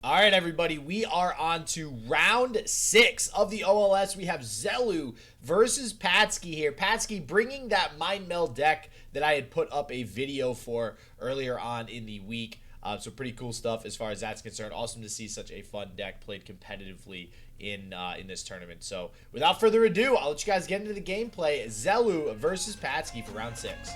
All right, everybody, we are on to round 6 of the OLS. We have Xeloo versus Patsque here. Patsque bringing that Mind Meld deck that I had put up a video for earlier on in the week. So pretty cool stuff as far as that's concerned. Awesome to see such a fun deck played competitively in this tournament. So without further ado, I'll let you guys get into the gameplay. Xeloo versus Patsque for round 6.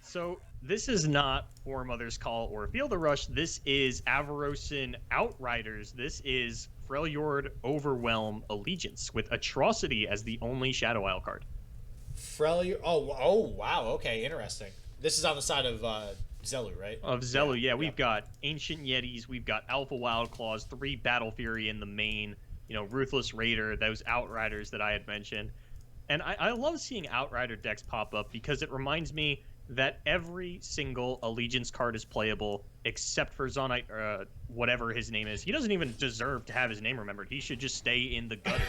So this is not War Mother's Call or Feel the Rush. This is Avarosan Outriders. This is Freljord Overwhelm Allegiance with Atrocity as the only Shadow Isle card. Freljord. Oh, wow. Okay, interesting. This is on the side of Xeloo, right? Of Xeloo, yeah. We've got Ancient Yetis. We've got Alpha Wild Claws, 3 Battle Fury in the main. Ruthless Raider, those Outriders that I had mentioned. And I love seeing Outrider decks pop up because it reminds me that every single Allegiance card is playable except for Zonite, whatever his name is. He doesn't even deserve to have his name remembered. He should just stay in the gutter.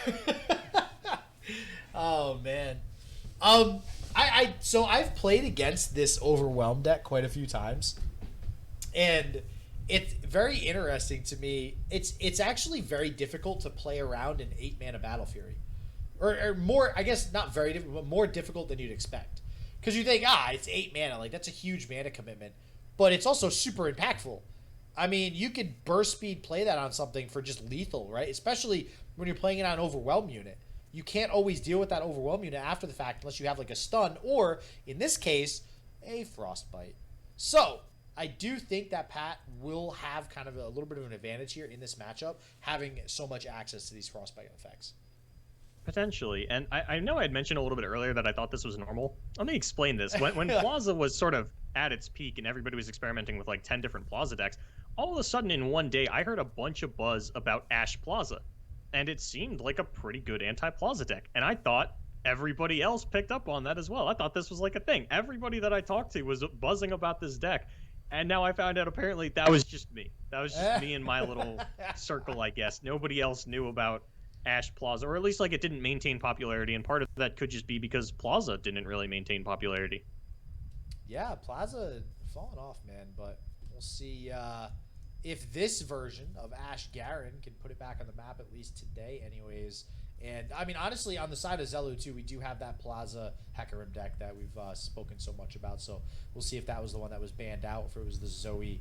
Oh, man. So I've played against this Overwhelm deck quite a few times, and it's very interesting to me. It's actually very difficult to play around an 8-mana Battle Fury. Or more, I guess not very difficult, but more difficult than you'd expect. Because you think, it's 8 mana, like that's a huge mana commitment. But it's also super impactful. I mean, you could burst speed play that on something for just lethal, right? Especially when you're playing it on Overwhelm unit. You can't always deal with that Overwhelm unit after the fact unless you have like a stun or, in this case, a Frostbite. So, I do think that Pat will have kind of a little bit of an advantage here in this matchup, having so much access to these Frostbite effects. Potentially. And I know I had mentioned a little bit earlier that I thought this was normal. Let me explain this. When Plaza was sort of at its peak and everybody was experimenting with like 10 different Plaza decks, all of a sudden in one day I heard a bunch of buzz about Ash Plaza. And it seemed like a pretty good anti-Plaza deck. And I thought everybody else picked up on that as well. I thought this was like a thing. Everybody that I talked to was buzzing about this deck. And now I found out apparently that was just me. That was just me and my little circle, I guess. Nobody else knew about Ash Plaza, or at least like it didn't maintain popularity, and part of that could just be because Plaza didn't really maintain popularity. Yeah, Plaza fallen off, man, but we'll see if this version of Ash Garen can put it back on the map at least today anyways. And I mean, honestly, on the side of Xeloo too, we do have that Plaza Hecarim deck that we've spoken so much about, so we'll see if that was the one that was banned out, if it was the Zoe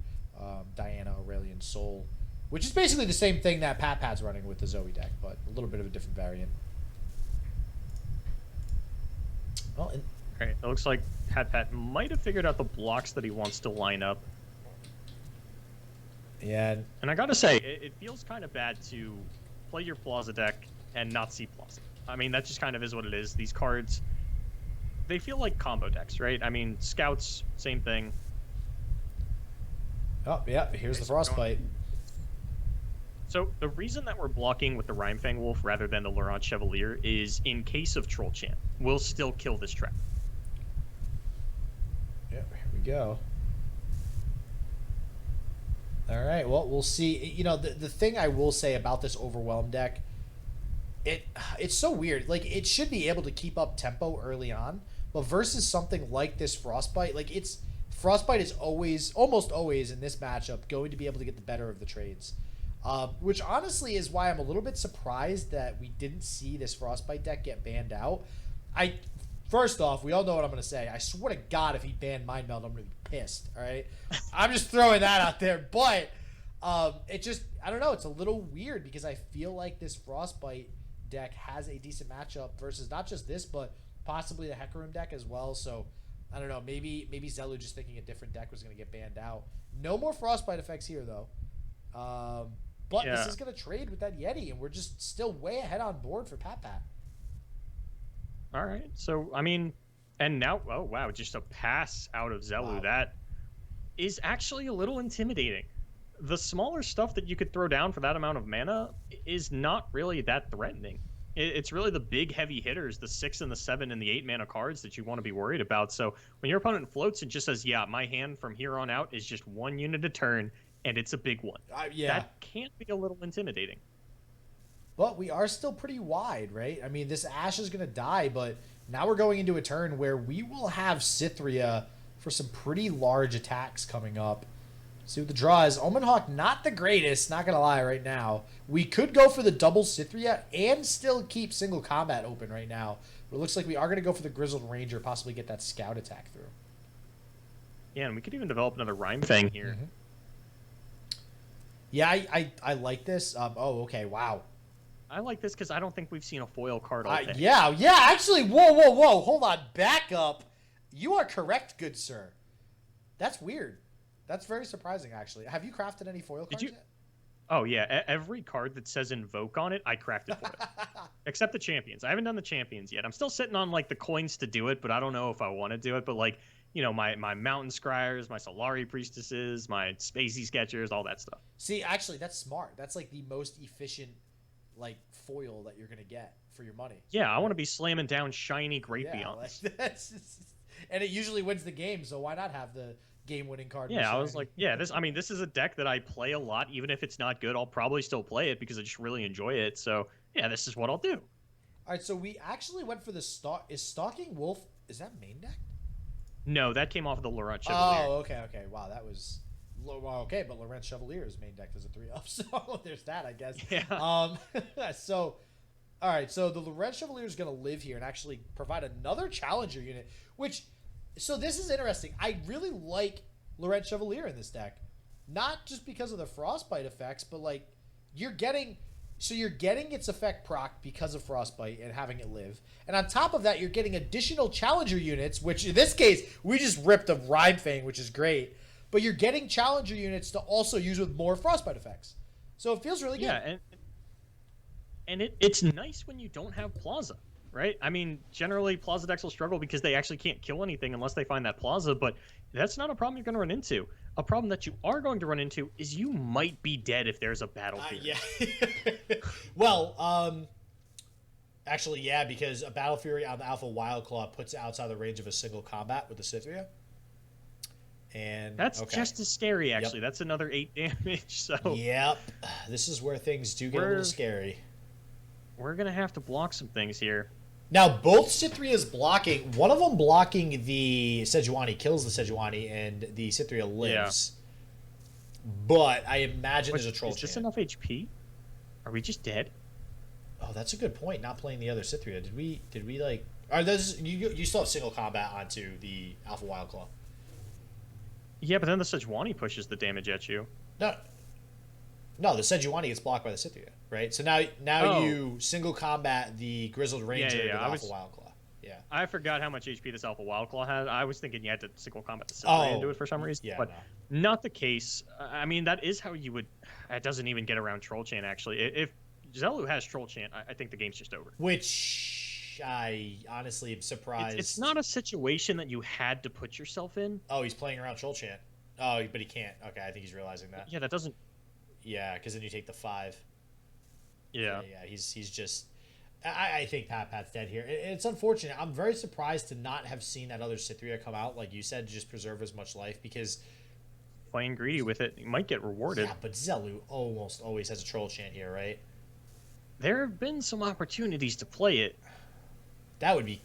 Diana Aurelian Soul, which is basically the same thing that Pat's running with the Zoe deck, but a little bit of a different variant. Well, Alright, it looks like Pat might have figured out the blocks that he wants to line up. Yeah. And I gotta say, it feels kind of bad to play your Plaza deck and not see Plaza. I mean, that just kind of is what it is. These cards, they feel like combo decks, right? I mean, Scouts, same thing. Oh, yeah, here's the Frostbite. So the reason that we're blocking with the Rhymefang Wolf rather than the Laurent Chevalier is in case of Troll Chant, we'll still kill this trap. Yep, here we go. All right, well, we'll see. The thing I will say about this Overwhelm deck, it's so weird. Like, it should be able to keep up tempo early on, but versus something like this Frostbite, Frostbite is almost always in this matchup going to be able to get the better of the trades. Which honestly is why I'm a little bit surprised that we didn't see this Frostbite deck get banned out. First off, we all know what I'm going to say. I swear to God, if he banned Mind Meld, I'm going to be pissed, all right? I'm just throwing that out there. But I don't know, it's a little weird because I feel like this Frostbite deck has a decent matchup versus not just this, but possibly the Hecarim deck as well. So, I don't know, maybe Xeloo just thinking a different deck was going to get banned out. No more Frostbite effects here, though. But yeah, this is going to trade with that Yeti, and we're just still way ahead on board for Pat. All right. So, I mean, and now, oh, wow, just a pass out of Xeloo. Wow. That is actually a little intimidating. The smaller stuff that you could throw down for that amount of mana is not really that threatening. It's really the big heavy hitters, the 6 and the 7 and the 8 mana cards that you want to be worried about. So when your opponent floats and just says, yeah, my hand from here on out is just 1 unit a turn, and it's a big one. Yeah. That can't be a little intimidating. But we are still pretty wide, right? I mean, this Ashe is going to die, but now we're going into a turn where we will have Cythria for some pretty large attacks coming up. See what the draw is. Omen Hawk, not the greatest, not going to lie right now. We could go for the double Cythria and still keep single combat open right now. But it looks like we are going to go for the Grizzled Ranger, possibly get that scout attack through. Yeah, and we could even develop another Rhyme Fang here. Mm-hmm. Yeah, I like this. Oh, okay, wow. I like this because I don't think we've seen a foil card all day. Yeah, actually, whoa, hold on, back up. You are correct, good sir. That's weird. That's very surprising, actually. Have you crafted any foil cards yet? Oh, yeah. Every card that says Invoke on it, I crafted for it. Except the Champions. I haven't done the Champions yet. I'm still sitting on, like, the coins to do it, but I don't know if I want to do it. But, like, you know, my Mountain Scryers, my Solari Priestesses, my Spacey Sketchers, all that stuff. See, actually, that's smart. That's, like, the most efficient, like, foil that you're going to get for your money. Yeah, I want to be slamming down shiny Great Beyonds. Like, and it usually wins the game, so why not have the game-winning card? Yeah, I was like, yeah, this is a deck that I play a lot. Even if it's not good, I'll probably still play it because I just really enjoy it. So, yeah, this is what I'll do. All right, so we actually went for the Is Stalking Wolf, is that main deck? No, that came off of the Laurent Chevalier. Oh, okay. Wow, that was... Well, okay, but Laurent Chevalier's main deck is a 3-up, so there's that, I guess. Yeah. So, all right, so the Laurent Chevalier is going to live here and actually provide another Challenger unit, which... So this is interesting. I really like Laurent Chevalier in this deck. Not just because of the Frostbite effects, but, like, you're getting its effect proc because of Frostbite and having it live. And on top of that, you're getting additional Challenger units, which in this case, we just ripped a Rhyme Fang, which is great. But you're getting Challenger units to also use with more Frostbite effects. So it feels really good. Yeah, and it's nice when you don't have Plaza, right? I mean, generally, Plaza decks will struggle because they actually can't kill anything unless they find that Plaza, but that's not a problem you're going to run into. A problem that you are going to run into is you might be dead if there's a Battle Fury. Yeah. Well, actually, yeah, because a Battle Fury on the Alpha Wildclaw puts it outside the range of a single combat with the Cythria. And that's just as scary, actually. Yep. That's another 8 damage. So yep, this is where things do get a little scary. We're gonna have to block some things here. Now, both Cythria's blocking. One of them blocking the Sejuani kills the Sejuani, and the Cythria lives. Yeah. But I imagine there's a troll chant. Is this enough HP? Are we just dead? Oh, that's a good point. Not playing the other Cythria. Did we like? Are those you still have single combat onto the Alpha Wildclaw? Yeah, but then the Sejuani pushes the damage at you. No, the Sejuani gets blocked by the Cythria, right? So now you single combat the Grizzled Ranger with Alpha Wildclaw. Yeah. I forgot how much HP this Alpha Wildclaw had. I was thinking you had to single combat the Cythria and do it for some reason. Yeah, but not the case. I mean, that is how you would... It doesn't even get around Troll Chant, actually. If Xeloo has Troll Chant, I think the game's just over. Which... I honestly am surprised. It's not a situation that you had to put yourself in. Oh, he's playing around Troll Chant. Oh, but he can't. Okay, I think he's realizing that. Yeah, that doesn't... Yeah, because then you take the 5. Yeah. Yeah, he's just... I think Pat's dead here. It's unfortunate. I'm very surprised to not have seen that other Cythria come out, like you said, to just preserve as much life, because... Playing greedy with it, you might get rewarded. Yeah, but Xeloo almost always has a Troll Chant here, right? There have been some opportunities to play it. That would be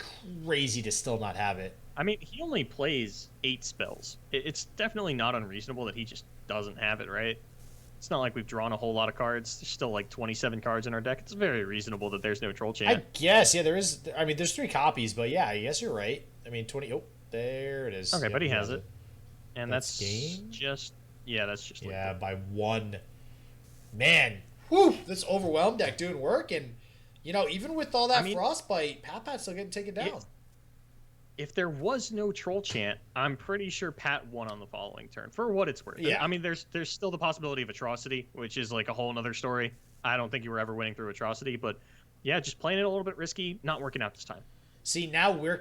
crazy to still not have it. I mean, he only plays 8 spells. It's definitely not unreasonable that he just doesn't have it, right? It's not like we've drawn a whole lot of cards. There's still like 27 cards in our deck. It's very reasonable that there's no Troll Chant. I guess, yeah, there is. I mean, there's 3 copies, but yeah, I guess you're right. I mean, 20. Oh, there it is. Okay, yep, but he has it. And that's game? just... Yeah, that's just... Yeah, by 1. Man, whew, this Overwhelmed deck doing work, and... You know, even with all that Frostbite, Pat's still getting taken down. If there was no Troll Chant, I'm pretty sure Pat won on the following turn, for what it's worth. Yeah. I mean, there's still the possibility of Atrocity, which is like a whole other story. I don't think you were ever winning through Atrocity, but yeah, just playing it a little bit risky, not working out this time. See, now we're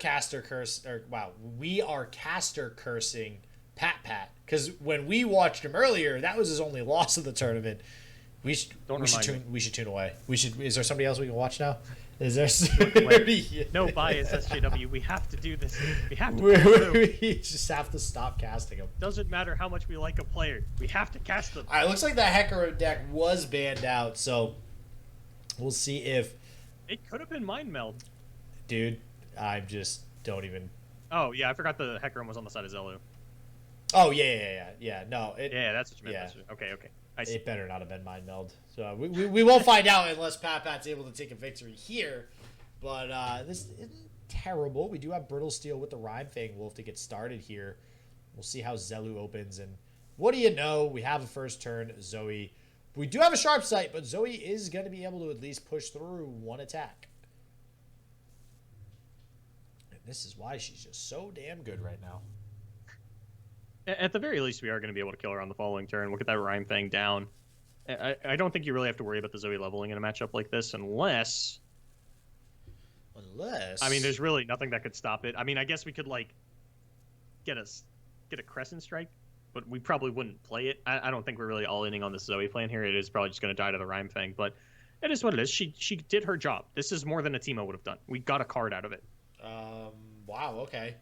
we are caster cursing Pat, because when we watched him earlier, that was his only loss of the tournament. We should Don't we should remind tune we should tune away. We should. Is there somebody else we can watch now? Is there? No bias, SJW. We have to do this. We have to. We just have to stop casting them. Doesn't matter how much we like a player. We have to cast them. All right, looks like the Hecarim deck was banned out, so we'll see if. It could have been Mind Meld. Dude, I just don't even. Oh yeah, I forgot the Hecarim was on the side of Xeloo. Oh yeah. No, Yeah, that's what you meant. Yeah. Okay. It better not have been Mind Meld. So we won't find out unless Pat's able to take a victory here. But this isn't terrible. We do have Brittle Steel with the Rhyme Fang Wolf to get started here. We'll see how Xeloo opens. And what do you know? We have a first turn Zoe. We do have a Sharp Sight, but Zoe is going to be able to at least push through one attack. And this is why she's just so damn good right now. At the very least, we are going to be able to kill her on the following turn. We'll get that Rhyme Fang down. I don't think you really have to worry about the Zoe leveling in a matchup like this unless... I mean, there's really nothing that could stop it. I mean, I guess we could, like, get a Crescent Strike, but we probably wouldn't play it. I don't think we're really all-inning on this Zoe plan here. It is probably just going to die to the Rhyme Fang, but it is what it is. She did her job. This is more than a Teemo would have done. We got a card out of it. Wow, okay.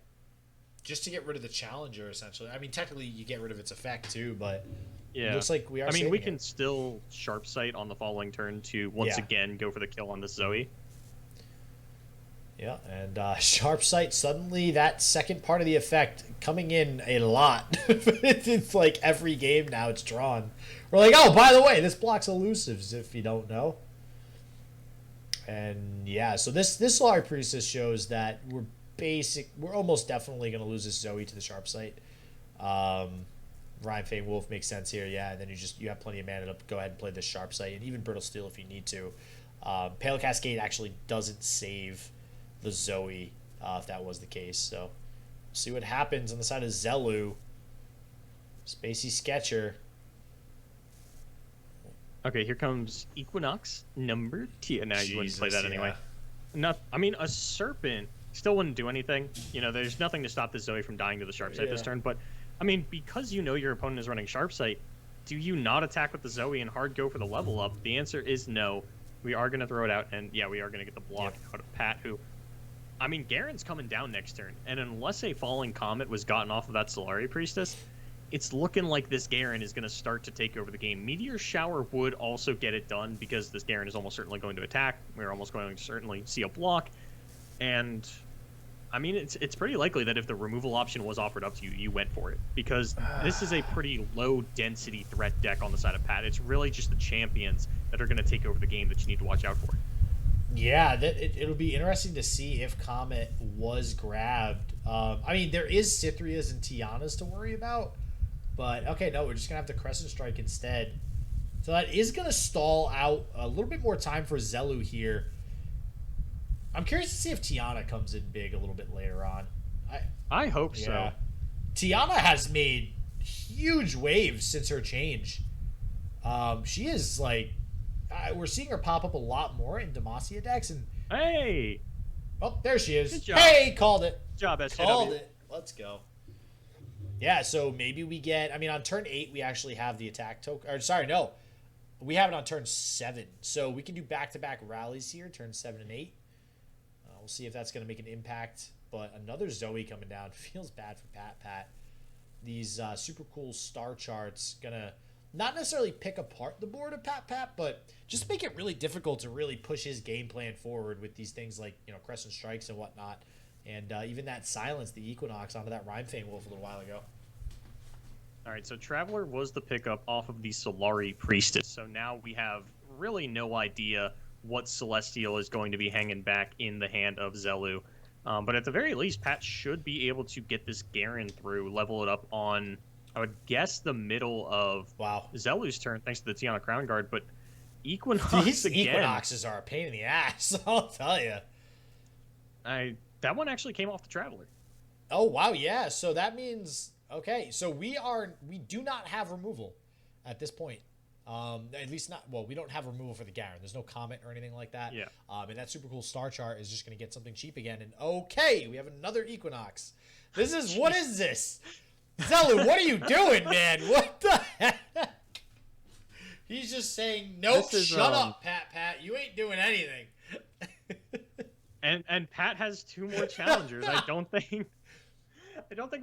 Just to get rid of the Challenger, essentially. I mean, technically, you get rid of its effect, too, but yeah. It looks like we are. I mean, we can it. still Sharp Sight on the following turn to, once again, go for the kill on this Zoe. Yeah, and Sharp Sight, suddenly that second part of the effect coming in a lot. It's like every game now it's drawn. We're like, oh, by the way, this blocks elusives if you don't know. And yeah, so this Solari Priestess shows that we're almost definitely going to lose this Zoe to the Sharp Sight. Rhyme Fang Wolf makes sense here, yeah, and then you have plenty of mana to go ahead and play this Sharp Sight, and even Brittle Steel if you need to. Pale Cascade actually doesn't save the Zoe, if that was the case. So, we'll see what happens on the side of Xeloo. Spacey Sketcher. Okay, here comes Equinox number 2. Now you wouldn't play that anyway. Yeah. I mean, a Serpent still wouldn't do anything. You know, there's nothing to stop the Zoe from dying to the Sharp Sight this turn. But, I mean, because you know your opponent is running Sharp Sight, do you not attack with the Zoe and hard go for the level up? The answer is no. We are going to throw it out, and yeah, we are going to get the block out of Pat, who... I mean, Garen's coming down next turn, and unless a Falling Comet was gotten off of that Solari Priestess, it's looking like this Garen is going to start to take over the game. Meteor Shower would also get it done, because this Garen is almost certainly going to attack. We're almost going to certainly see a block, and... I mean, it's pretty likely that if the removal option was offered up to you, you went for it. Because this is a pretty low-density threat deck on the side of Pat. It's really just the champions that are going to take over the game that you need to watch out for. Yeah, it'll be interesting to see if Comet was grabbed. I mean, there is Cythrias and Tianas to worry about. But, okay, no, we're just going to have the Crescent Strike instead. So that is going to stall out a little bit more time for Xeloo here. I'm curious to see if Tiana comes in big a little bit later on. I hope so. Tiana has made huge waves since her change. She is like... we're seeing her pop up a lot more in Demacia decks. And hey! Oh, there she is. Good job. Hey, called it. Good job, SJW. Called it. Let's go. Yeah, so maybe we get... I mean, on turn 8, we actually have the attack token... Or, sorry, no. We have it on turn 7. So we can do back-to-back rallies here, turn 7 and 8. We'll see if that's going to make an impact. But another Zoe coming down. Feels bad for Pat. These super cool star charts going to not necessarily pick apart the board of Pat, but just make it really difficult to really push his game plan forward with these things like, you know, Crescent Strikes and whatnot. And even that silence, the Equinox, onto that Rhyme Fang Wolf a little while ago. All right, so Traveler was the pickup off of the Solari Priestess. So now we have really no idea what Celestial is going to be hanging back in the hand of Xeloo. But at the very least, Pat should be able to get this Garen through, level it up on, I would guess, the middle of Xeloo's turn, thanks to the Tiana Crown Guard. But Equinox These again. Equinoxes are a pain in the ass, I'll tell you. That one actually came off the Traveler. Oh, wow, yeah. So that means... Okay, so we do not have removal at this point. At least not, well, we don't have removal for the Garen. There's no Comet or anything like that. Yeah. And that super cool star chart is just going to get something cheap again. And okay, we have another Equinox. This is, what is this? Xeloo, what are you doing, man? What the heck? He's just saying, nope, This is, shut up, Pat. You ain't doing anything. And Pat has 2 more challengers. I don't think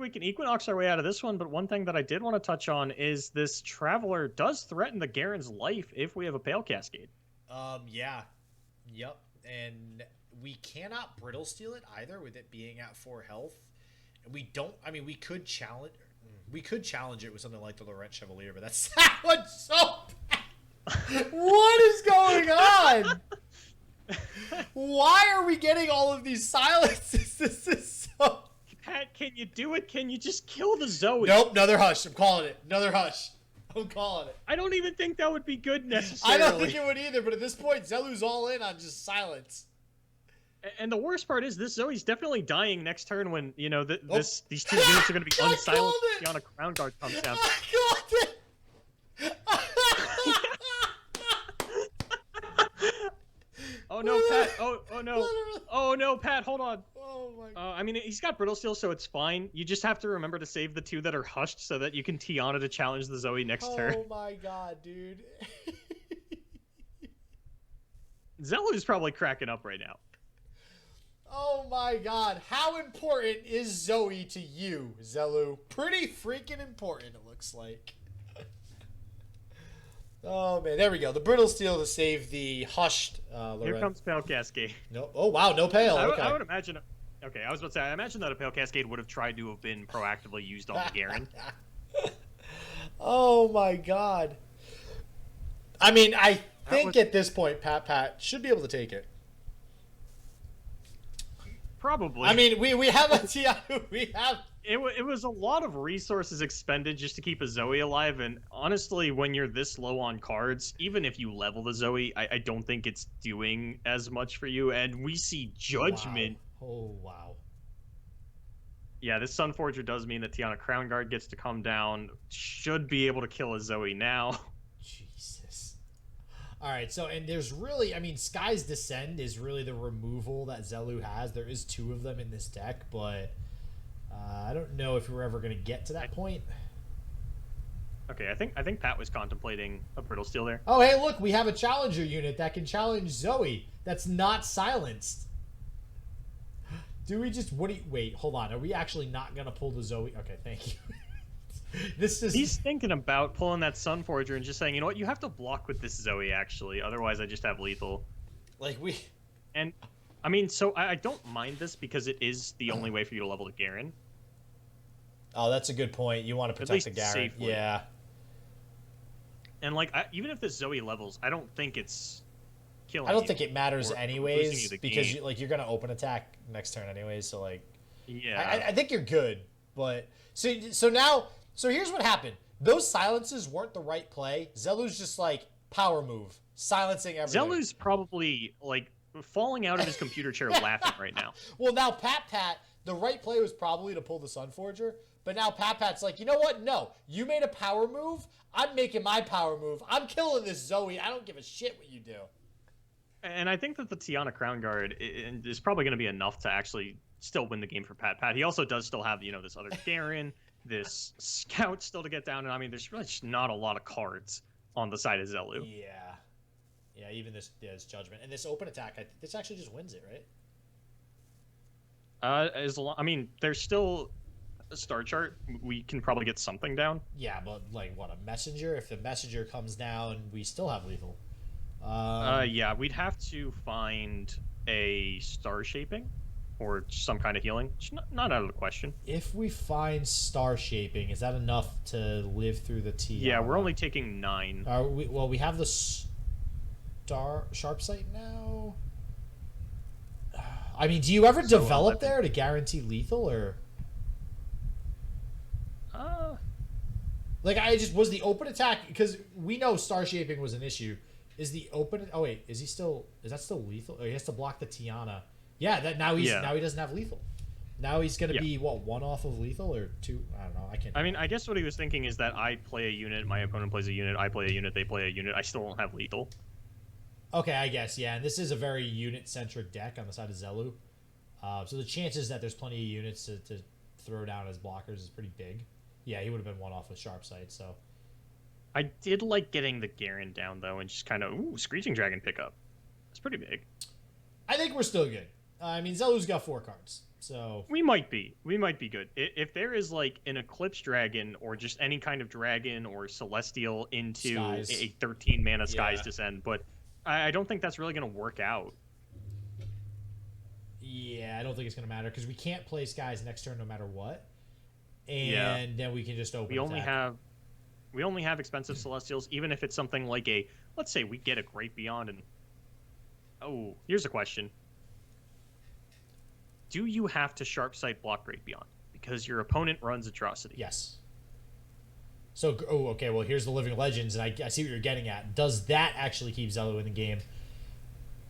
we can Equinox our way out of this one, but one thing that I did want to touch on is this Traveler does threaten the Garen's life if we have a Pale Cascade. Yeah. Yep. And we cannot Brittle Steel it either with it being at 4 health. We don't, I mean, we could challenge it with something like the Laurent Chevalier, but that one's so bad. What is going on? Why are we getting all of these silences? This is so... Pat, can you do it? Can you just kill the Zoe? Nope, another hush. I'm calling it. Another hush. I'm calling it. I don't even think that would be good necessarily. I don't think it would either, but at this point, Xeloo's all in on just silence. And the worst part is this Zoe's definitely dying next turn when, you know, these 2 units are going to be unsilenced when a Crown Guard comes down. I called it! Oh no, Pat! Oh no! Oh no, Pat! Hold on. Oh my God. I mean, he's got Brittle Steel, so it's fine. You just have to remember to save the 2 that are hushed so that you can Tiana to challenge the Zoe next turn. Oh my God, dude. Xeloo's probably cracking up right now. Oh my God. How important is Zoe to you, Xeloo? Pretty freaking important, it looks like. Oh man, there we go. The Brittle Steel to save the hushed Laurent. Here comes Pale Cascade. No. Oh wow, no Pale. Okay. I would imagine. Okay, I was about to say, I imagine that a Pale Cascade would have tried to have been proactively used on the Garen. Oh my God. I mean, I think at this point, Pat should be able to take it. Probably. I mean, we have a TI. We have. It was a lot of resources expended just to keep a Zoe alive, and honestly, when you're this low on cards, even if you level the Zoe, I don't think it's doing as much for you, and we see Judgment. Wow. Oh, wow. Yeah, this Sunforger does mean that Tiana Crown Guard gets to come down, should be able to kill a Zoe now. Jesus. All right, so, and there's really, I mean, Sky's Descend is really the removal that Xeloo has. There is 2 of them in this deck, but... I don't know if we're ever going to get to that point. Okay, I think Pat was contemplating a Brittle Steel there. Oh, hey, look, we have a Challenger unit that can challenge Zoe. That's not silenced. Do we just... Wait, hold on. Are we actually not going to pull the Zoe? Okay, thank you. This is... He's thinking about pulling that Sunforger and just saying, you know what, you have to block with this Zoe, actually. Otherwise, I just have lethal. Like, we... And, I mean, so I don't mind this because it is the only way for you to level the Garen. Oh, that's a good point. You want to protect the Garen. Safely. Yeah. And, like, even if this Zoe levels, I don't think it's killing I don't you think it matters or anyways, losing you the because game. you're going to open attack next turn anyways, so, like... Yeah. I think you're good, but... So now... So here's what happened. Those silences weren't the right play. Xeloo's just, like, power move. Silencing everything. Xeloo's probably, like, falling out of his computer chair laughing right now. Well, now Pat, the right play was probably to pull the Sunforger, but now Pat's like, you know what? No, you made a power move. I'm making my power move. I'm killing this Zoe. I don't give a shit what you do. And I think that the Tiana Crown Guard is probably going to be enough to actually still win the game for Pat. He also does still have, you know, this other Garen, this Scout still to get down, and I mean, there's really just not a lot of cards on the side of Xeloo. Yeah. Yeah, even this Judgment. And this open attack, I think this actually just wins it, right? I mean, there's still a star chart. We can probably get something down. Yeah, but like what, a messenger? If the messenger comes down, we still have lethal. Yeah, we'd have to find a star shaping or some kind of healing. It's not out of the question. If we find star shaping, is that enough to live through the T? Yeah, we're only taking 9. Well, we have the star sharp sight now. I mean, do you ever develop there to guarantee lethal, or? Like, was the open attack, because we know star shaping was an issue. Is the open? Oh wait, is that still lethal? Or he has to block the Tiana. Yeah, now he doesn't have lethal. Now he's gonna be what, 1 off of lethal or 2? I don't know. I mean, I guess what he was thinking is that I play a unit, my opponent plays a unit, I play a unit, they play a unit. I still don't have lethal. Okay, I guess, yeah. And this is a very unit-centric deck on the side of Xeloo. So the chances that there's plenty of units to throw down as blockers is pretty big. Yeah, he would have been 1 off with sharp sight, so... I did like getting the Garen down though, and just kind of Screeching Dragon pickup. It's pretty big. I think we're still good. I mean, Xeloo's got 4 cards, so We might be good. If there is like an Eclipse Dragon or just any kind of dragon or Celestial into Skies. a 13 mana Skies Yeah. Descend, but I don't think that's really going to work out. yeah, I don't think it's gonna matter because we can't play Skies next turn no matter what, and then we can just open. We only have expensive Celestials, even if it's something like a, let's say we get a Great Beyond and, oh, here's a question. Do you have to Sharp Sight block Great Beyond? Because your opponent runs Atrocity. Yes. So, okay, well, here's the Living Legends, and I see what you're getting at. Does that actually keep Xeloo in the game?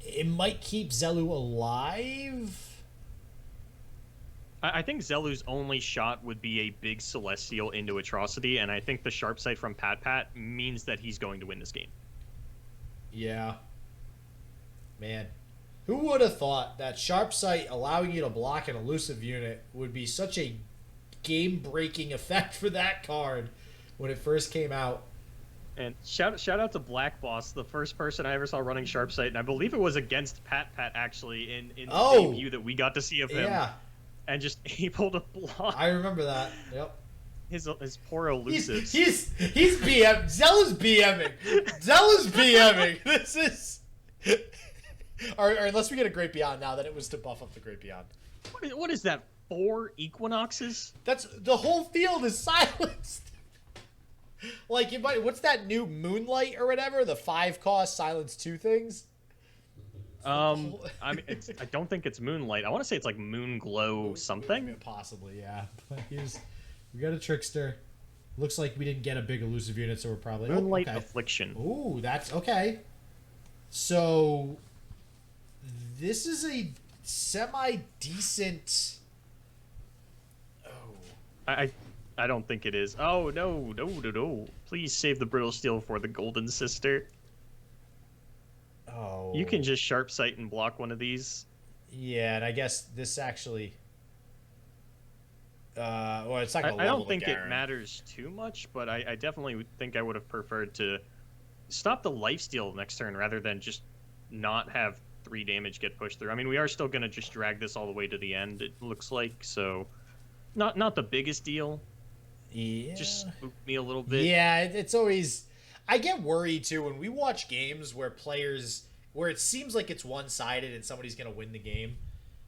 It might keep Xeloo alive. I think Xeloo's only shot would be a big Celestial into Atrocity, and I think the Sharp Sight from Pat means that he's going to win this game. Yeah. Man. Who would have thought that Sharp Sight allowing you to block an elusive unit would be such a game-breaking effect for that card when it first came out? And shout out to Black Boss, the first person I ever saw running Sharp Sight, and I believe it was against Pat actually in the debut that we got to see of him. Yeah. And just able to block. I remember that. Yep. His poor elusives. He's BM. Xeloo's BMing. Xeloo's BMing. This is. or unless we get a Great Beyond now, then it was to buff up the Great Beyond. What is that? 4 Equinoxes? That's the whole field is silenced. Like you might. What's that new Moonlight or whatever? The 5-cost silence 2 things. I mean, I don't think it's Moonlight. I want to say it's like Moon Glow something. Possibly, yeah. But we got a Trickster. Looks like we didn't get a big elusive unit, so we're probably Moonlight okay. Affliction. Ooh, that's okay. So this is a semi-decent. I don't think it is. Oh no! Please save the Brittle Steel for the Golden Sister. Oh. You can just Sharp Sight and block one of these. Yeah, and I guess this actually. Well, it's not gonna I level don't think the it Garen. matters too much, but I definitely think I would have preferred to stop the lifesteal next turn rather than just not have 3 damage get pushed through. I mean, we are still gonna just drag this all the way to the end. It looks like so. Not the biggest deal. Yeah. Just spooked me a little bit. Yeah, it's always. I get worried too when we watch games where it seems like it's one-sided and somebody's gonna win the game.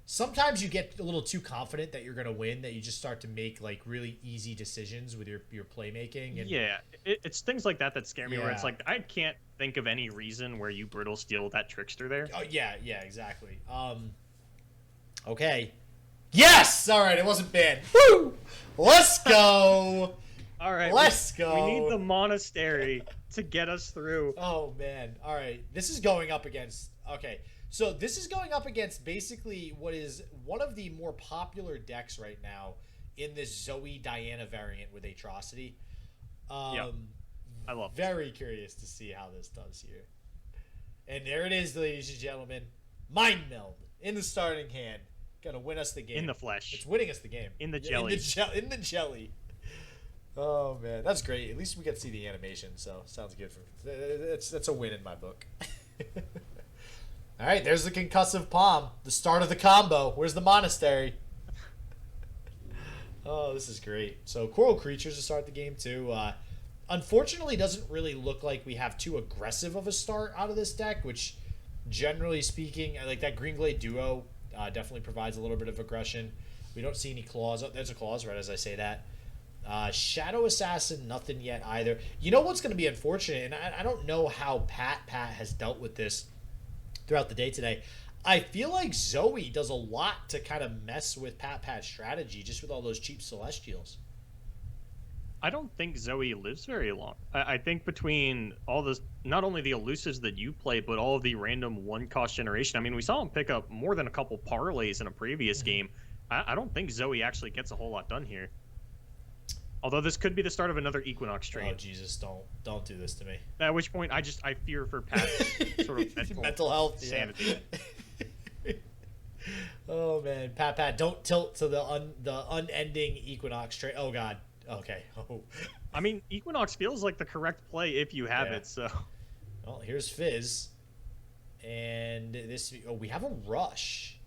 Sometimes you get a little too confident that you're gonna win, that you just start to make like really easy decisions with your playmaking. And Yeah, it's things like that scare me. Where it's Yeah. like I can't think of any reason where you Brittle Steel that Trickster there. oh yeah, exactly. Okay. Yes. All right, it wasn't bad. Woo! Let's go. All right, Let's go. We need the Monastery to get us through. Oh man. All right. This is going up against. Okay. So this is going up against basically what is one of the more popular decks right now in this Zoe Diana variant with Atrocity. Yeah, I love it. Very curious to see how this does here. And there it is, ladies and gentlemen. Mind Meld in the starting hand. Gonna win us the game. In the flesh. It's winning us the game. In the jelly. In the jelly. Oh man, that's great. At least we get to see the animation, so sounds good. That's a win in my book. All right, there's the concussive palm, the start of the combo. Where's the monastery? Oh, this is great. So coral creatures to start the game too. Unfortunately, doesn't really look like we have too aggressive of a start out of this deck, which, generally speaking, like that Green Glade duo definitely provides a little bit of aggression. We don't see any claws. Oh, there's a claws right as I say that. Shadow Assassin, nothing yet either. You know what's going to be unfortunate, and I don't know how Pat has dealt with this throughout the day today. I feel like Zoe does a lot to kind of mess with Pat's strategy just with all those cheap Celestials. I don't think Zoe lives very long. I think between all this, not only the elusives that you play, but all of the random 1-cost generation. I mean, we saw him pick up more than a couple parlays in a previous game. I don't think Zoe actually gets a whole lot done here. Although this could be the start of another Equinox train. Oh Jesus! Don't do this to me. At which point, I fear for Pat's sort of mental health, sanity. Yeah. Oh man, Pat, don't tilt to the unending Equinox train. Oh God. Okay. Oh. I mean, Equinox feels like the correct play if you have it, so... Well, here's Fizz. And this... Oh, we have a Rush.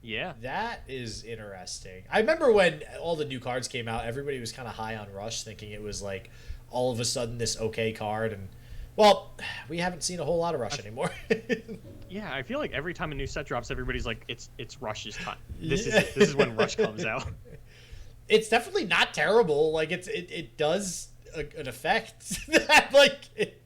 Yeah. That is interesting. I remember when all the new cards came out, everybody was kind of high on Rush, thinking it was like all of a sudden this okay card. And, well, we haven't seen a whole lot of Rush anymore. Yeah, I feel like every time a new set drops, everybody's like, it's Rush's time. This is when Rush comes out. It's definitely not terrible. Like it does an effect that like it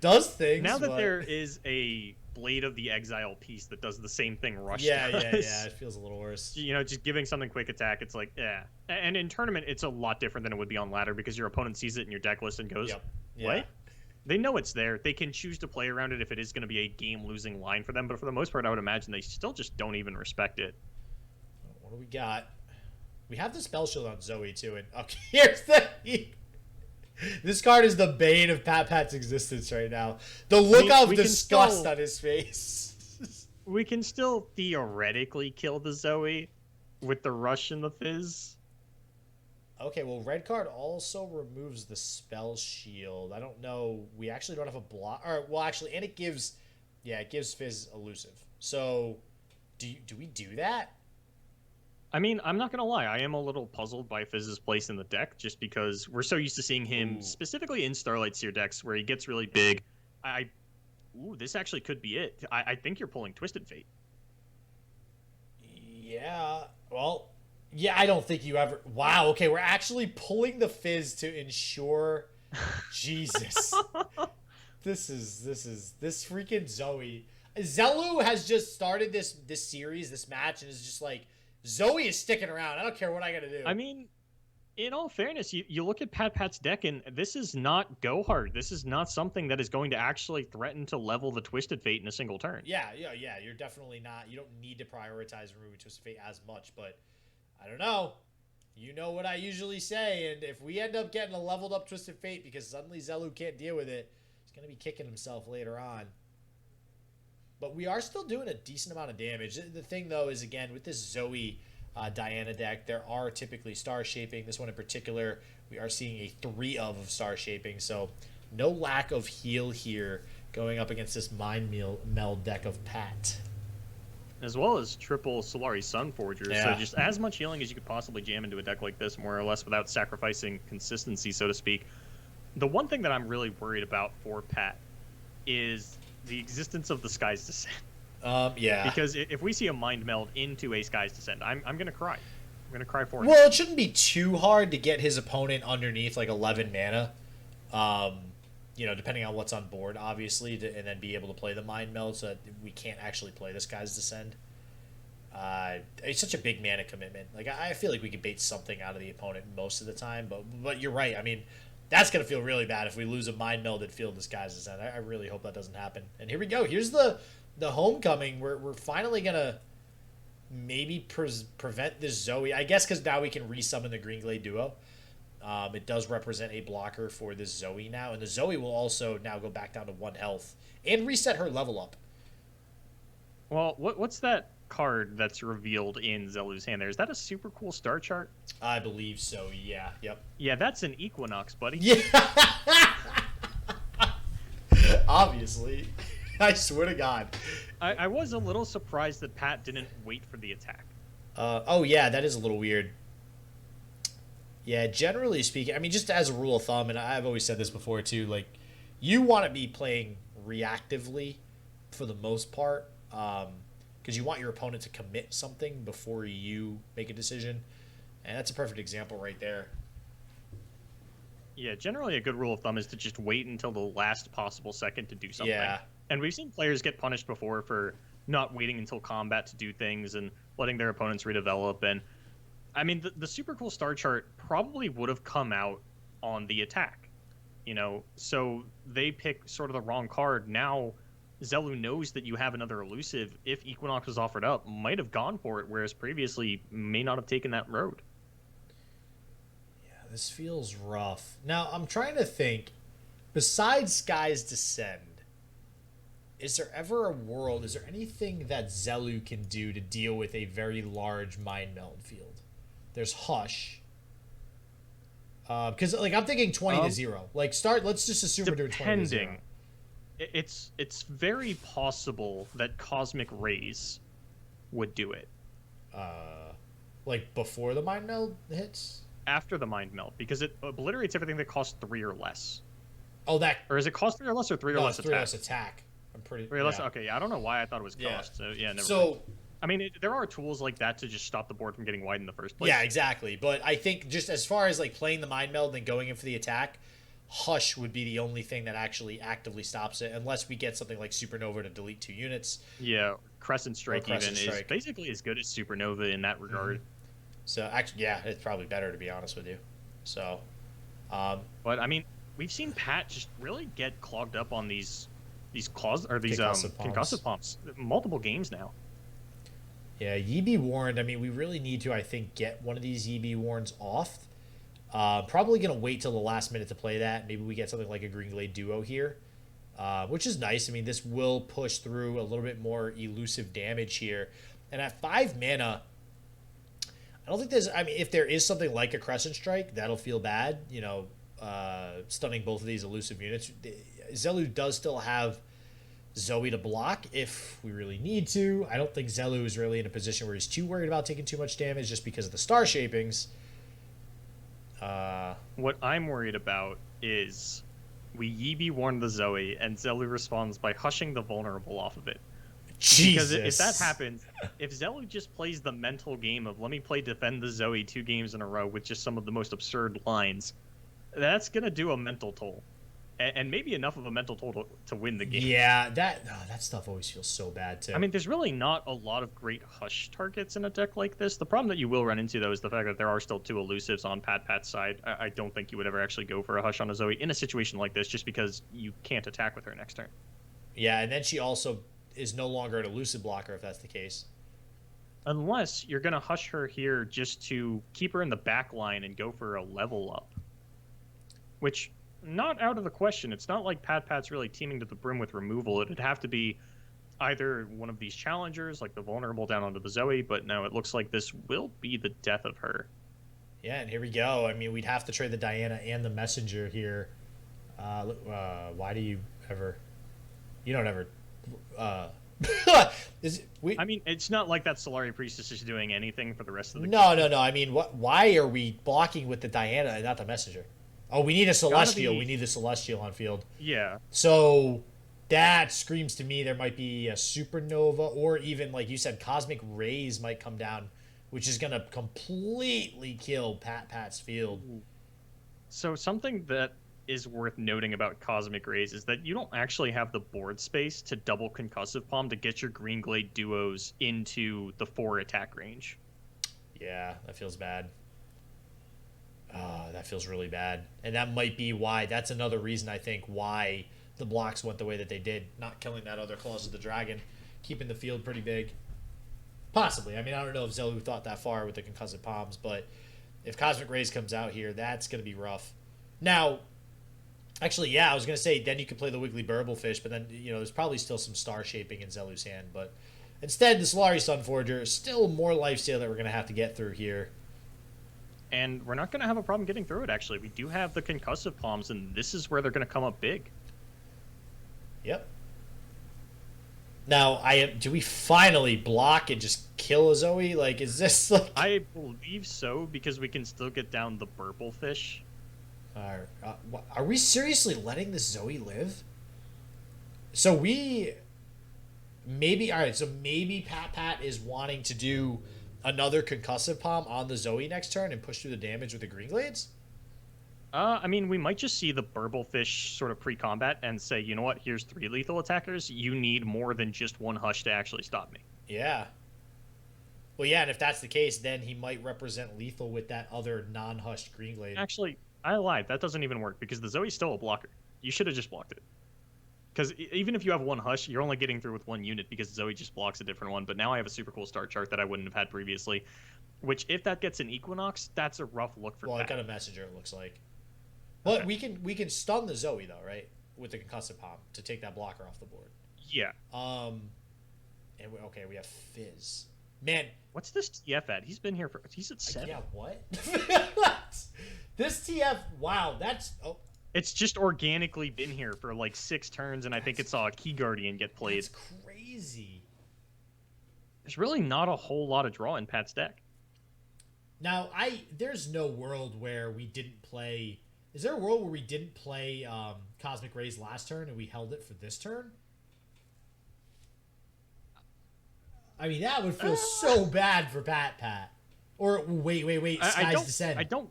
does things. Now that there is a Blade of the Exile piece that does the same thing Rush does. Yeah. It feels a little worse. You know, just giving something quick attack, it's like, yeah. And in tournament, it's a lot different than it would be on ladder because your opponent sees it in your deck list and goes, what? They know it's there. They can choose to play around it if it is going to be a game-losing line for them. But for the most part, I would imagine they still just don't even respect it. What do we got? We have the Spell Shield on Zoe, too. And okay, here's the... This card is the bane of Pat's existence right now. The look of disgust on his face. We can still theoretically kill the Zoe with the Rush and the Fizz. Okay, well, red card also removes the Spell Shield. I don't know. We actually don't have a block. Or, well, actually, and it gives... Yeah, it gives Fizz elusive. So, do we do that? I mean, I'm not going to lie. I am a little puzzled by Fizz's place in the deck just because we're so used to seeing him specifically in Starlight Seer decks where he gets really big. Ooh, this actually could be it. I think you're pulling Twisted Fate. Yeah, well... Yeah, I don't think you ever... Wow, okay, we're actually pulling the Fizz to ensure... Jesus. This freaking Zoe. Xeloo has just started this series, this match, and is just like, Zoe is sticking around. I don't care what I gotta do. I mean, in all fairness, you look at Pat's deck, and this is not go hard. This is not something that is going to actually threaten to level the Twisted Fate in a single turn. Yeah, you're definitely not... You don't need to prioritize removing Twisted Fate as much, but... I don't know. You know what I usually say, and if we end up getting a leveled up Twisted Fate because suddenly Xeloo can't deal with it, he's going to be kicking himself later on. But we are still doing a decent amount of damage. The thing, though, is, again, with this Zoe Diana deck, there are typically star shaping. This one in particular, we are seeing a 3 of star shaping, so no lack of heal here going up against this Mind Meld deck of Pat. As well as triple Solari Sunforgers, so just as much healing as you could possibly jam into a deck like this, more or less, without sacrificing consistency, so to speak. The one thing that I'm really worried about for Pat is the existence of the Sky's Descent. Because if we see a Mind Meld into a Sky's Descent, I'm going to cry. I'm going to cry for it. Well, it shouldn't be too hard to get his opponent underneath, like, 11 mana. You know, depending on what's on board, obviously, and then be able to play the Mind Meld so that we can't actually play this guy's Descend. It's such a big mana commitment. Like, I feel like we could bait something out of the opponent most of the time, but you're right. I mean, that's going to feel really bad if we lose a Mind Melded field this guy's Descend. I really hope that doesn't happen. And here we go. Here's the homecoming. We're finally going to maybe prevent this Zoe. I guess because now we can resummon the Green Glade Duo. It does represent a blocker for this Zoe now, and the Zoe will also now go back down to 1 health and reset her level up. Well, what's that card that's revealed in Xeloo's hand there? Is that a super cool star chart? I believe so, yeah. Yep. Yeah, that's an Equinox, buddy. Yeah. Obviously. I swear to God. I was a little surprised that Pat didn't wait for the attack. Oh, yeah, that is a little weird. Yeah, generally speaking, I mean, just as a rule of thumb, and I've always said this before too, like, you want to be playing reactively for the most part, because you want your opponent to commit something before you make a decision, and that's a perfect example right there. Yeah, generally a good rule of thumb is to just wait until the last possible second to do something. Yeah. And we've seen players get punished before for not waiting until combat to do things and letting their opponents redevelop, and I mean, the super cool star chart probably would have come out on the attack, you know, so they pick sort of the wrong card. Now, Xeloo knows that you have another elusive. If Equinox was offered up, might have gone for it, whereas previously may not have taken that road. Yeah, this feels rough. Now, I'm trying to think, besides Sky's Descend, is there ever a world, is there anything that Xeloo can do to deal with a very large Mind Meld field? There's Hush. Because like I'm thinking 20 to 0. Like start. Let's just assume we're doing 20 to 0. Depending. It's very possible that Cosmic Rays would do it. Like before the Mind Meld hits? After the Mind Meld, because it obliterates everything that costs 3 or less. Oh, that... Or is it cost 3 or less or 3 or less 3 less attack. I'm pretty... 3 or less? Okay, yeah, I don't know why I thought it was cost. So, yeah, never So... mind. I mean, there are tools like that to just stop the board from getting wide in the first place. Yeah, exactly. But I think just as far as like playing the Mind Meld and going in for the attack, Hush would be the only thing that actually actively stops it, unless we get something like Supernova to delete 2 units. Yeah, Crescent Strike Crescent is Strike. basically as good as Supernova in that regard. Mm-hmm. So actually, yeah, it's probably better to be honest with you. So, but I mean, we've seen Pat just really get clogged up on these concussive palms multiple games now. Yeah, Ye Be Warned. I mean, we really need to, I think, get one of these Ye Be Warns off. Probably going to wait till the last minute to play that. Maybe we get something like a Green Glade Duo here, which is nice. I mean, this will push through a little bit more elusive damage here. And at 5 mana, I don't think there's... I mean, if there is something like a Crescent Strike, that'll feel bad. You know, stunning both of these elusive units. Xeloo does still have Zoe to block if we really need to. I don't think Xeloo is really in a position where he's too worried about taking too much damage just because of the star shapings. What I'm worried about is we Ye Be Warned the Zoe and Xeloo responds by hushing the vulnerable off of it. Jesus. Because if that happens, if Xeloo just plays the mental game of let me play defend the Zoe 2 games in a row with just some of the most absurd lines, that's going to do a mental toll. And maybe enough of a mental toll to win the game. Yeah, that stuff always feels so bad, too. I mean, there's really not a lot of great Hush targets in a deck like this. The problem that you will run into, though, is the fact that there are still 2 elusives on Pat's side. I don't think you would ever actually go for a Hush on a Zoe in a situation like this, just because you can't attack with her next turn. Yeah, and then she also is no longer an elusive blocker, if that's the case. Unless you're going to Hush her here just to keep her in the back line and go for a level up. Which... not out of the question. It's not like Pat's really teaming to the brim with removal. It'd have to be either one of these challengers, like the vulnerable down onto the Zoe, but no, it looks like this will be the death of her. Yeah, and here we go. I mean, we'd have to trade the Diana and the Messenger here. Why do you ever... You don't ever... I mean, it's not like that Solari Priestess is doing anything for the rest of the game. No. I mean, why are we blocking with the Diana and not the Messenger? Oh, we need a Celestial. We need the Celestial on field. Yeah. So that screams to me there might be a Supernova or even, like you said, Cosmic Rays might come down, which is going to completely kill Pat's field. So something that is worth noting about Cosmic Rays is that you don't actually have the board space to double Concussive Palm to get your Green Glade duos into the 4 attack range. Yeah, that feels bad. That feels really bad. And that might be why. That's another reason, I think, why the blocks went the way that they did. Not killing that other Claws of the Dragon. Keeping the field pretty big. Possibly. I mean, I don't know if Xeloo thought that far with the Concussive Palms, but if Cosmic Rays comes out here, that's going to be rough. Now, actually, yeah, I was going to say, then you could play the Wiggly Burblefish, but then, you know, there's probably still some star shaping in Xeloo's hand. But instead, the Solari Sunforger is still more lifesteal that we're going to have to get through here. And we're not going to have a problem getting through it, actually. We do have the Concussive Palms, and this is where they're going to come up big. Yep. Now, do we finally block and just kill a Zoe? Like, is this like... I believe so, because we can still get down the Burblefish. Are we seriously letting this Zoe live? So we... Maybe... Alright, so maybe Pat is wanting to do... another Concussive Palm on the Zoe next turn and push through the damage with the Green Glades? I mean, we might just see the Burblefish sort of pre-combat and say, you know what, here's 3 lethal attackers. You need more than just 1 Hush to actually stop me. Yeah. Well, yeah, and if that's the case, then he might represent lethal with that other non-Hushed Green Glade. Actually, I lied. That doesn't even work because the Zoe's still a blocker. You should have just blocked it. Because even if you have 1 Hush, you're only getting through with 1 unit because Zoe just blocks a different one. But now I have a super cool start chart that I wouldn't have had previously. Which, if that gets an Equinox, that's a rough look for Well, Pat. I got a Messenger, it looks like. But okay. we can stun the Zoe, though, right? With the Concussive Palm to take that blocker off the board. Yeah. And we have Fizz. Man. What's this TF at? He's been here for... He's at 7. Yeah, what? nuts. This TF, wow, that's... Oh. It's just organically been here for like 6 turns, and I think it saw a Key Guardian get played. That's crazy. There's really not a whole lot of draw in Pat's deck. Now, there's no world where we didn't play... Is there a world where we didn't play Cosmic Rays last turn and we held it for this turn? I mean, that would feel so bad for Pat. Or, wait, Sky's Descent. I don't...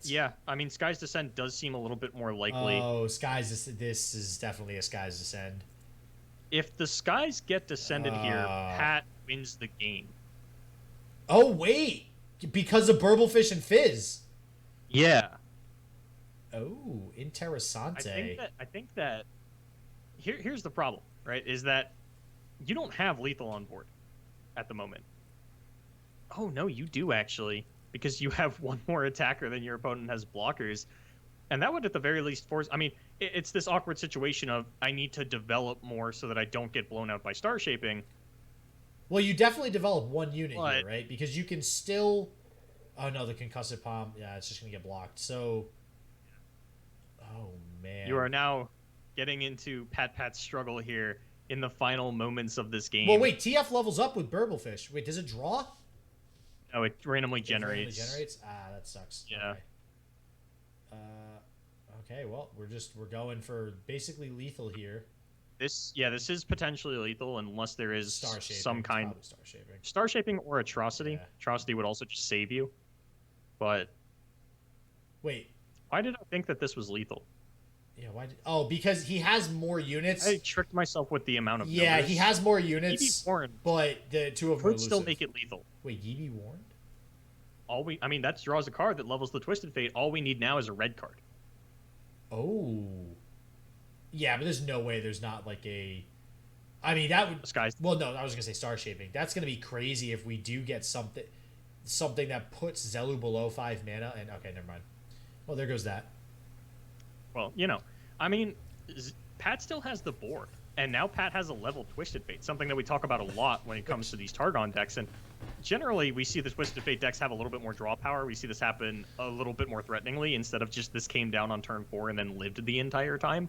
Yeah, I mean, Sky's Descent does seem a little bit more likely. Oh, this is definitely a Sky's Descent. If the Skies get descended here, Pat wins the game. Oh, wait! Because of Burblefish and Fizz. Yeah. Oh, interessante. I think that here's the problem, right? Is that you don't have lethal on board at the moment. Oh no, you do actually, because you have one more attacker than your opponent has blockers, and that would at the very least force. I mean, it's this awkward situation of I need to develop more so that I don't get blown out by star shaping. Well, you definitely develop one unit here, right? Because you can still... Oh, no, the concussive palm. Yeah, it's just going to get blocked. So... Oh, man. You are now getting into Pat's struggle here in the final moments of this game. Well, wait. TF levels up with Burblefish. Wait, does it draw? No, it randomly generates. Ah, that sucks. Yeah. Okay. Okay, well, we're going for basically lethal here. This is potentially lethal unless there is some kind of star shaping or atrocity. Yeah. Atrocity would also just save you. But wait, why did I think that this was lethal? Yeah, because he has more units. I tricked myself with the amount of numbers. He has more units. But the two of them could still make it lethal. Wait, Yi warned? I mean, that draws a card that levels the Twisted Fate. All we need now is a red card. Oh. Yeah, but there's no way there's not like a... I mean, that would... Skies. Well, no, I was going to say star shaping. That's going to be crazy if we do get something that puts Xeloo below 5 mana. And okay, never mind. Well, there goes that. Well, I mean, Pat still has the board. And now Pat has a level Twisted Fate, something that we talk about a lot when it comes to these Targon decks. And generally, we see the Twisted Fate decks have a little bit more draw power. We see this happen a little bit more threateningly instead of just this came down on turn 4 and then lived the entire time.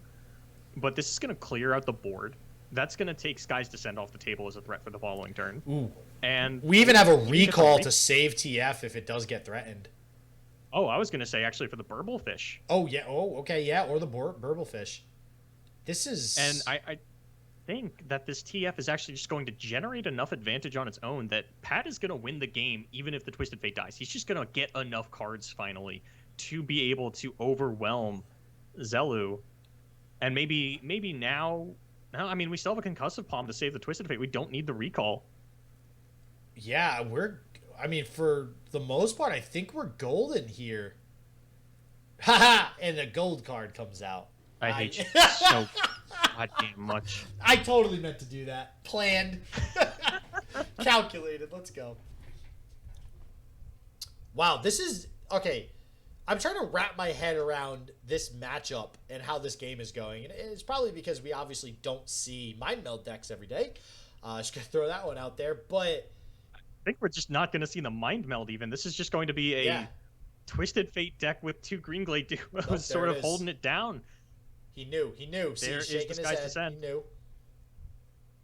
But this is going to clear out the board. That's going to take Sky's Descent off the table as a threat for the following turn. Ooh. And we even have a recall to save TF if it does get threatened. Oh, I was going to say actually for the Burblefish. Oh, yeah. Oh, okay, yeah. Or the Burblefish. This is... And I think that this TF is actually just going to generate enough advantage on its own that Pat is going to win the game even if the Twisted Fate dies. He's just going to get enough cards finally to be able to overwhelm Xeloo. And maybe now... No, I mean, we still have a Concussive Palm to save the Twisted Fate. We don't need the recall. Yeah, I mean, for the most part, I think we're golden here. Haha! And the gold card comes out. I hate you so goddamn much. I totally meant to do that. Planned. Calculated. Let's go. Wow, this is... Okay. I'm trying to wrap my head around this matchup and how this game is going. And it's probably because we obviously don't see Mind Meld decks every day. Just going to throw that one out there. But I think we're just not going to see the Mind Meld even. This is just going to be a Twisted Fate deck with 2 Greenglade duos sort of holding it down. He knew. See, there he's shaking is the his Sky's head. Descent. He knew.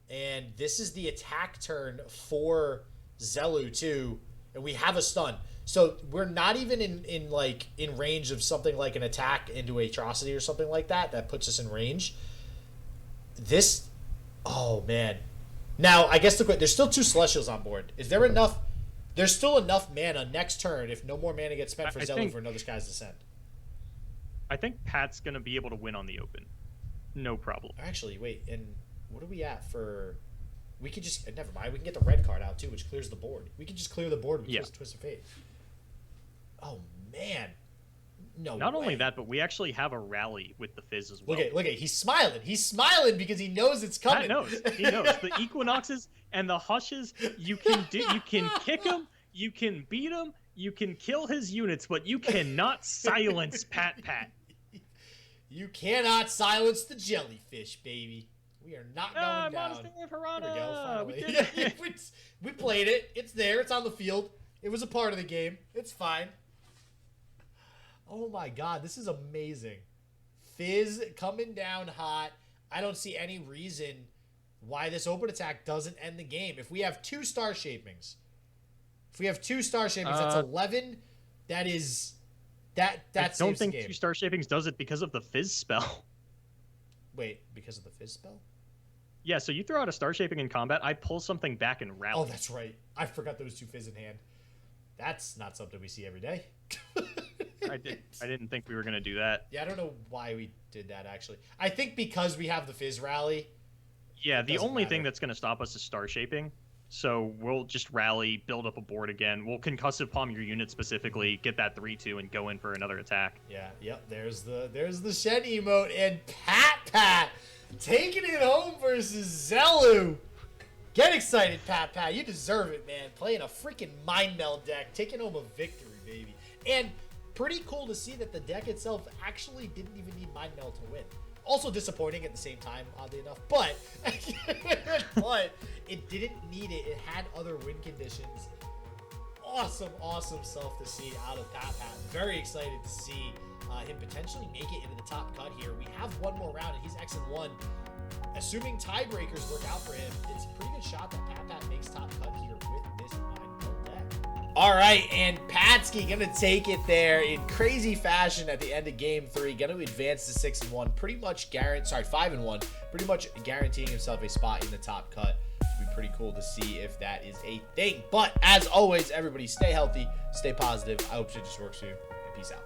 And this is the attack turn for Xeloo too. And we have a stun. So we're not even in range of something like an attack into atrocity or something like that. That puts us in range. This, oh man. Now I guess there's still 2 Celestials on board. Is there enough? There's still enough mana next turn if no more mana gets spent for Xeloo for another Sky's Descent. I think Pat's gonna be able to win on the open, no problem. Actually, wait, and what are we at for? We could just never mind. We can get the red card out too, which clears the board. We could just clear the board with Twisted Fate. Oh man, no. Not only that, but we actually have a rally with the Fizz as well. Look at, he's smiling. He's smiling because he knows it's coming. He knows. The Equinoxes and the Hushes. You can kick him. You can beat him. You can kill his units, but you cannot silence Pat. You cannot silence the jellyfish, baby. We are not going down. Piranha. There we go, finally. We played it. It's there. It's on the field. It was a part of the game. It's fine. Oh my god, this is amazing. Fizz coming down hot. I don't see any reason why this open attack doesn't end the game. If we have 2 star shapings, that's 11. That is that I don't think the game. 2 star shapings does it because of the Fizz spell. Wait, because of the Fizz spell? Yeah, so you throw out a star shaping in combat, I pull something back and rally. Oh, that's right. I forgot those 2 Fizz in hand. That's not something we see every day. I didn't think we were gonna do that. Yeah, I don't know why we did that actually. I think because we have the Fizz rally. Yeah, the only thing that's gonna stop us is star shaping. So we'll just rally, build up a board again. We'll concussive palm your unit specifically, get that 3-2, and go in for another attack. Yeah, yep. There's the Shen emote and Pat taking it home versus Xeloo. Get excited, Pat. You deserve it, man. Playing a freaking Mind Meld deck, taking home a victory, baby. And pretty cool to see that the deck itself actually didn't even need Mind Meld to win. Also disappointing at the same time, oddly enough. But, but it didn't need it. It had other win conditions. Awesome stuff to see out of Pat. Very excited to see him potentially make it into the top cut here. We have one more round, and he's X-1. Assuming tiebreakers work out for him, it's a pretty good shot that Pat makes top cut here with this Mind Meld deck. All right, and Patsque gonna take it there in crazy fashion at the end of game 3. Gonna advance to 6-1, pretty much 5-1, pretty much guaranteeing himself a spot in the top cut. It'd be pretty cool to see if that is a thing. But as always, everybody stay healthy, stay positive. I hope it just works for you, and peace out.